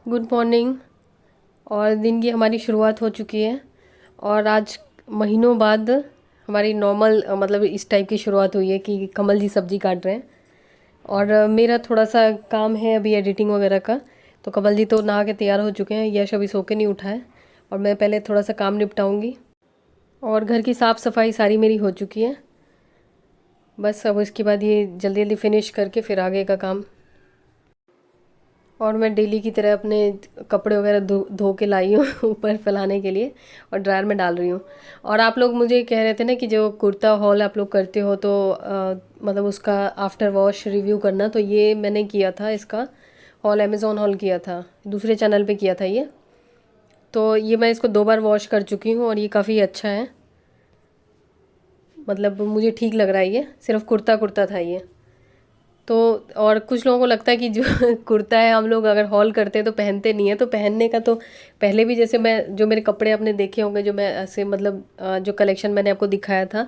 Good morning. और दिन की हमारी शुरुआत हो चुकी है और आज महीनों बाद हमारी नॉर्मल मतलब इस टाइप की शुरुआत हुई है कि कमल जी सब्जी काट रहे हैं। और मेरा थोड़ा सा काम है अभी एडिटिंग वगैरह का। तो कमल जी तो नहा के तैयार हो चुके हैं, यश अभी सो के नहीं उठा है और मैं पहले थोड़ा सा काम निपटाऊंगी। और घर की साफ़ सफाई सारी मेरी हो चुकी है। बस अब इसके बाद ये जल्दी जल्दी फिनिश करके फिर आगे का काम। और मैं डेली की तरह अपने कपड़े वगैरह धो धो के लाई हूँ ऊपर फैलाने के लिए और ड्रायर में डाल रही हूँ। और आप लोग मुझे कह रहे थे ना कि जो कुर्ता हॉल आप लोग करते हो तो मतलब उसका आफ्टर वॉश रिव्यू करना, तो ये मैंने किया था। इसका हॉल अमेज़ॉन हॉल किया था, दूसरे चैनल पे किया था ये। तो ये मैं इसको 2 बार वॉश कर चुकी हूँ और ये काफ़ी अच्छा है, मतलब मुझे ठीक लग रहा है। ये सिर्फ कुर्ता कुर्ता था ये तो। और कुछ लोगों को लगता है कि जो कुर्ता है हम लोग अगर हॉल करते हैं तो पहनते नहीं है, तो पहनने का तो पहले भी जैसे मैं जो मेरे कपड़े आपने देखे होंगे, जो मैं ऐसे मतलब जो कलेक्शन मैंने आपको दिखाया था,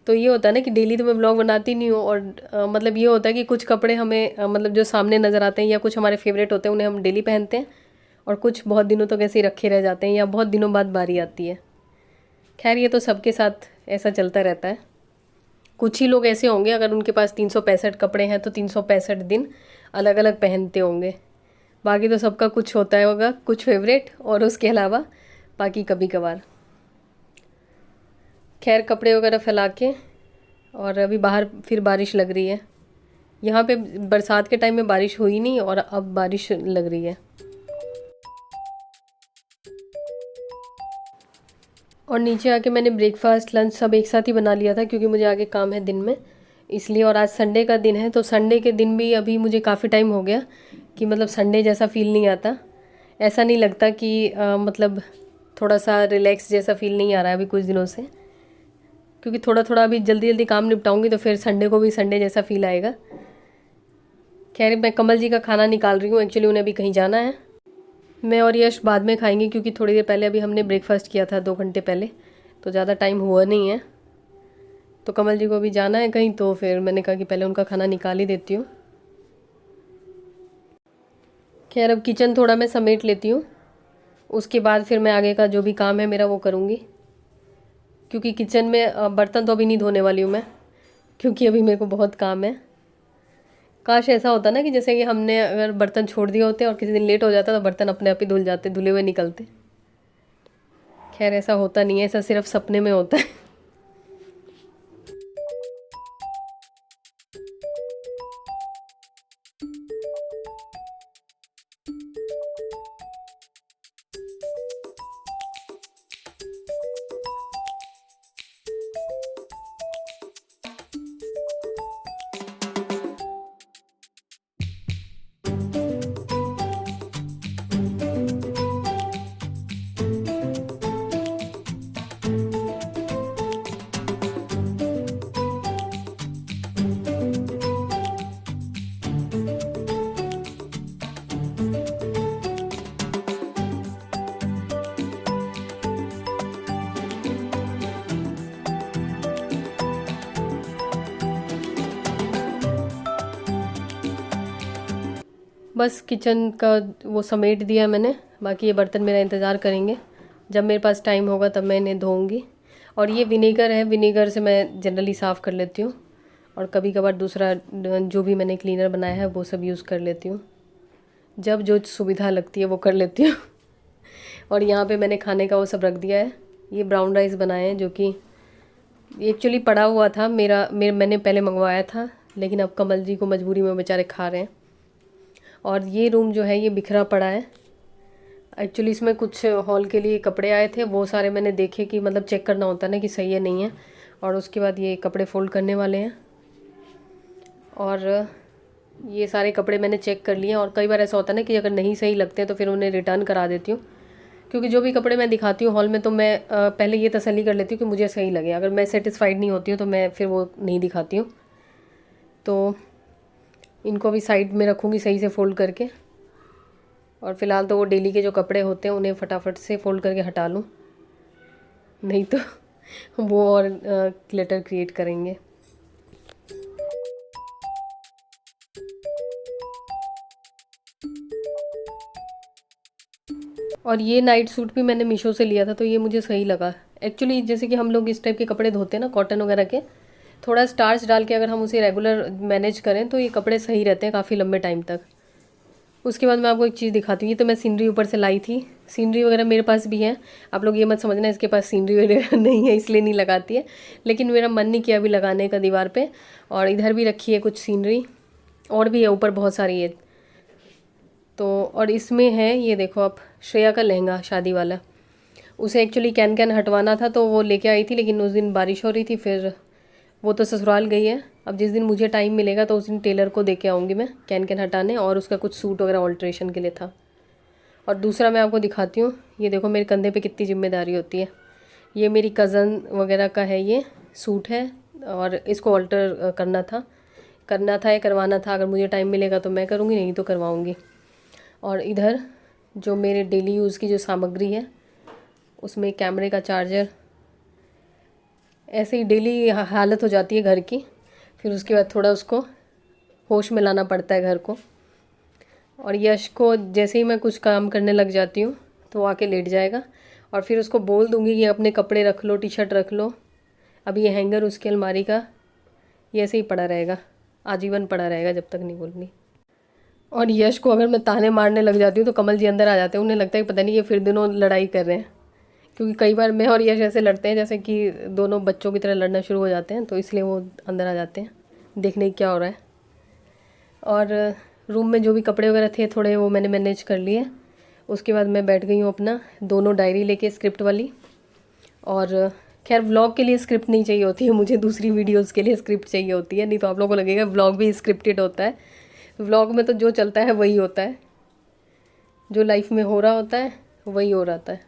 तो ये होता है ना कि डेली तो मैं ब्लॉग बनाती नहीं हूँ। और मतलब ये होता है कि कुछ कपड़े हमें मतलब जो सामने नज़र आते हैं या कुछ हमारे फेवरेट होते हैं उन्हें हम डेली पहनते हैं, और कुछ बहुत दिनों तक ऐसे ही रखे रह जाते हैं या बहुत दिनों बाद बारी आती है। खैर ये तो सबके साथ ऐसा चलता रहता है। कुछ ही लोग ऐसे होंगे अगर उनके पास 365 कपड़े हैं तो 365 दिन अलग अलग पहनते होंगे। बाकी तो सबका कुछ होता है होगा, कुछ फेवरेट और उसके अलावा बाकी कभी कभार। खैर कपड़े वगैरह फैला के, और अभी बाहर फिर बारिश लग रही है। यहाँ पे बरसात के टाइम में बारिश हुई नहीं और अब बारिश लग रही है। और नीचे आके मैंने ब्रेकफास्ट लंच सब एक साथ ही बना लिया था क्योंकि मुझे आगे काम है दिन में, इसलिए। और आज संडे का दिन है तो संडे के दिन भी अभी मुझे काफ़ी टाइम हो गया कि मतलब संडे जैसा फील नहीं आता। ऐसा नहीं लगता कि मतलब थोड़ा सा रिलैक्स जैसा फील नहीं आ रहा है अभी कुछ दिनों से, क्योंकि थोड़ा थोड़ा अभी जल्दी जल्दी काम निपटाऊंगी तो फिर संडे को भी संडे जैसा फील आएगा। खैर मैं कमल जी का खाना निकाल रही हूँ, एक्चुअली उन्हें अभी कहीं जाना है। मैं और यश बाद में खाएंगे क्योंकि थोड़ी देर पहले अभी हमने ब्रेकफास्ट किया था, 2 घंटे पहले, तो ज़्यादा टाइम हुआ नहीं है। तो कमल जी को अभी जाना है कहीं, तो फिर मैंने कहा कि पहले उनका खाना निकाल ही देती हूँ। खैर अब किचन थोड़ा मैं समेट लेती हूँ, उसके बाद फिर मैं आगे का जो भी काम है मेरा वो करूँगी। क्योंकि किचन में बर्तन तो अभी नहीं धोने वाली हूँ मैं, क्योंकि अभी मेरे को बहुत काम है। काश ऐसा होता ना कि जैसे कि हमने अगर बर्तन छोड़ दिए होते और किसी दिन लेट हो जाता तो बर्तन अपने आप ही धुल जाते, धुले हुए निकलते। खैर ऐसा होता नहीं है, ऐसा सिर्फ सपने में होता है। बस किचन का वो समेट दिया मैंने, बाकी ये बर्तन मेरा इंतज़ार करेंगे। जब मेरे पास टाइम होगा तब मैं इन्हें धोऊंगी। और ये विनेगर है, विनेगर से मैं जनरली साफ़ कर लेती हूँ, और कभी कभार दूसरा जो भी मैंने क्लीनर बनाया है वो सब यूज़ कर लेती हूँ, जब जो सुविधा लगती है वो कर लेती हूँ। और यहाँ पे मैंने खाने का वो सब रख दिया है। ये ब्राउन राइस बनाए हैं जो कि एक्चुअली पड़ा हुआ था मैंने पहले मंगवाया था, लेकिन अब कमल जी को मजबूरी में बेचारे खा रहे हैं। और ये रूम जो है ये बिखरा पड़ा है। एक्चुअली इसमें कुछ हॉल के लिए कपड़े आए थे, वो सारे मैंने देखे कि मतलब चेक करना होता है ना कि सही है नहीं है, और उसके बाद ये कपड़े फोल्ड करने वाले हैं। और ये सारे कपड़े मैंने चेक कर लिए, और कई बार ऐसा होता है ना कि अगर नहीं सही लगते हैं तो फिर उन्हें रिटर्न करा देती हूँ। क्योंकि जो भी कपड़े मैं दिखाती हूँ हॉल में तो मैं पहले ये तसल्ली कर लेती हूँ कि मुझे सही लगे। अगर मैं सेटिस्फाइड नहीं होती हूँ तो मैं फिर वो नहीं दिखाती हूँ। तो इनको भी साइड में रखूँगी सही से फ़ोल्ड करके। और फ़िलहाल तो वो डेली के जो कपड़े होते हैं उन्हें फटाफट से फ़ोल्ड करके हटा लूँ, नहीं तो वो और क्लटर क्रिएट करेंगे। और ये नाइट सूट भी मैंने मीशो से लिया था, तो ये मुझे सही लगा। एक्चुअली जैसे कि हम लोग इस टाइप के कपड़े धोते हैं ना, कॉटन वगैरह के, थोड़ा स्टार्च डाल के अगर हम उसे रेगुलर मैनेज करें तो ये कपड़े सही रहते हैं काफ़ी लंबे टाइम तक। उसके बाद मैं आपको एक चीज़ दिखाती हूँ। ये तो मैं सीनरी ऊपर से लाई थी। सीनरी वगैरह मेरे पास भी है, आप लोग ये मत समझना इसके पास सीनरी वगैरह नहीं है इसलिए नहीं लगाती है, लेकिन मेरा मन नहीं किया अभी लगाने का दीवार पे। और इधर भी रखी है कुछ सीनरी, और भी है ऊपर बहुत सारी है। तो और इसमें है ये देखो आप, श्रेया का लहंगा शादी वाला। उसे एक्चुअली कैन कैन हटवाना था तो वो लेके आई थी, लेकिन उस दिन बारिश हो रही थी, फिर वो तो ससुराल गई है। अब जिस दिन मुझे टाइम मिलेगा तो उस दिन टेलर को दे के आऊँगी मैं कैन कैन हटाने, और उसका कुछ सूट वगैरह ऑल्ट्रेशन के लिए था। और दूसरा मैं आपको दिखाती हूँ, ये देखो मेरे कंधे पे कितनी जिम्मेदारी होती है। ये मेरी कज़न वगैरह का है, ये सूट है और इसको ऑल्टर करना था या करवाना था। अगर मुझे टाइम मिलेगा तो मैं करूँगी, नहीं तो करवाऊँगी। और इधर जो मेरे डेली यूज़ की जो सामग्री है, उसमें कैमरे का चार्जर, ऐसे ही डेली हालत हो जाती है घर की, फिर उसके बाद थोड़ा उसको होश में लाना पड़ता है घर को। और यश को जैसे ही मैं कुछ काम करने लग जाती हूँ तो वो आके लेट जाएगा, और फिर उसको बोल दूँगी कि अपने कपड़े रख लो, टी शर्ट रख लो। अभी ये हैंगर उसकी अलमारी का ये ऐसे ही पड़ा रहेगा, आजीवन पड़ा रहेगा जब तक नहीं बोलूँगी। और यश को अगर मैं ताने मारने लग जाती हूँ तो कमल जी अंदर आ जाते हैं। उन्हें लगता है कि पता नहीं ये फिर दोनों लड़ाई कर रहे हैं, क्योंकि कई बार मैं और यश ऐसे लड़ते हैं जैसे कि दोनों बच्चों की तरह लड़ना शुरू हो जाते हैं, तो इसलिए वो अंदर आ जाते हैं देखने की क्या हो रहा है। और रूम में जो भी कपड़े वगैरह थे थोड़े, वो मैंने मैनेज कर लिए। उसके बाद मैं बैठ गई हूँ अपना दोनों डायरी लेके, स्क्रिप्ट वाली। और खैर व्लॉग के लिए स्क्रिप्ट नहीं चाहिए होती है मुझे, दूसरी वीडियोस के लिए स्क्रिप्ट चाहिए होती है, नहीं तो आप लोगों को लगेगा व्लॉग भी स्क्रिप्टेड होता है। व्लॉग में तो जो चलता है वही होता है, जो लाइफ में हो रहा होता है वही हो रहा है।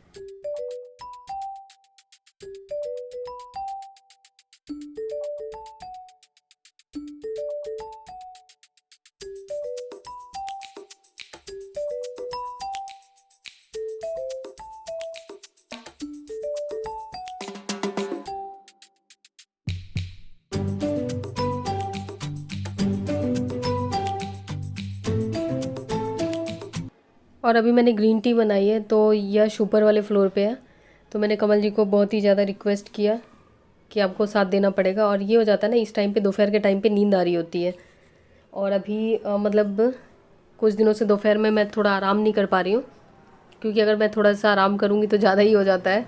और अभी मैंने ग्रीन टी बनाई है, तो यश ऊपर वाले फ्लोर पे है, तो मैंने कमल जी को बहुत ही ज़्यादा रिक्वेस्ट किया कि आपको साथ देना पड़ेगा। और ये हो जाता है ना, इस टाइम पे दोपहर के टाइम पे नींद आ रही होती है, और अभी मतलब कुछ दिनों से दोपहर में मैं थोड़ा आराम नहीं कर पा रही हूँ, क्योंकि अगर मैं थोड़ा सा आराम करूँगी तो ज़्यादा ही हो जाता है।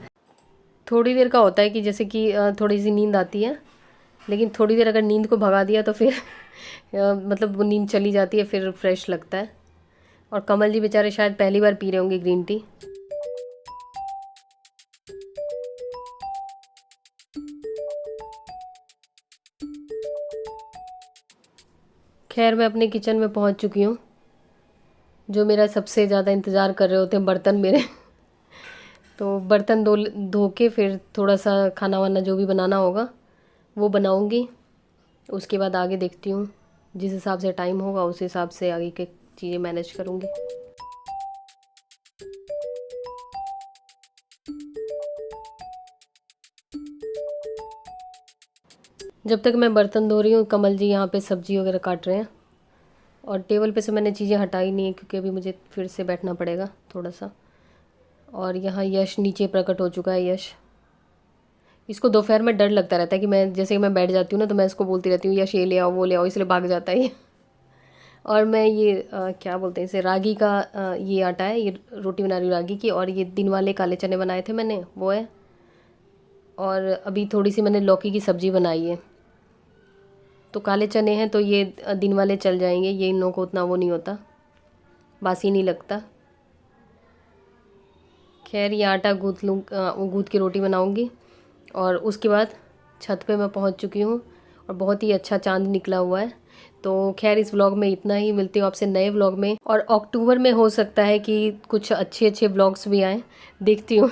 थोड़ी देर का होता है कि जैसे कि थोड़ी सी नींद आती है, लेकिन थोड़ी देर अगर नींद को भगा दिया तो फिर मतलब वो नींद चली जाती है, फिर फ्रेश लगता है। और कमल जी बेचारे शायद पहली बार पी रहे होंगे ग्रीन टी। खैर मैं अपने किचन में पहुंच चुकी हूँ। जो मेरा सबसे ज़्यादा इंतज़ार कर रहे होते हैं बर्तन मेरे तो बर्तन धो के फिर थोड़ा सा खाना वाना जो भी बनाना होगा वो बनाऊंगी। उसके बाद आगे देखती हूँ, जिस हिसाब से टाइम होगा उस हिसाब से आगे की चीज़ें मैनेज करूँगी। जब तक मैं बर्तन धो रही हूँ कमल जी यहाँ पे सब्ज़ी वगैरह काट रहे हैं, और टेबल पे से मैंने चीज़ें हटाई नहीं है क्योंकि अभी मुझे फिर से बैठना पड़ेगा थोड़ा सा। और यहाँ यश नीचे प्रकट हो चुका है। यश, इसको दोपहर में डर लगता रहता है कि मैं जैसे ही मैं बैठ जाती हूँ ना तो मैं इसको बोलती रहती हूँ यश ये ले आओ वो ले आओ, इसलिए भाग जाता है ये। और मैं ये क्या बोलते हैं इसे, रागी का ये आटा है, ये रोटी बना रही हूँ रागी की। और ये दिन वाले काले चने बनाए थे मैंने, वो है। और अभी थोड़ी सी मैंने लौकी की सब्ज़ी बनाई है। तो काले चने हैं तो ये दिन वाले चल जाएंगे, ये इन लोगों को उतना वो नहीं होता, बासी नहीं लगता। खैर ये आटा गूँथ के रोटी बनाऊँगी। और उसके बाद छत पे मैं पहुंच चुकी हूँ, और बहुत ही अच्छा चांद निकला हुआ है। तो खैर इस व्लॉग में इतना ही, मिलती हूँ आपसे नए व्लॉग में। और अक्टूबर में हो सकता है कि कुछ अच्छे अच्छे व्लॉग्स भी आएँ, देखती हूँ।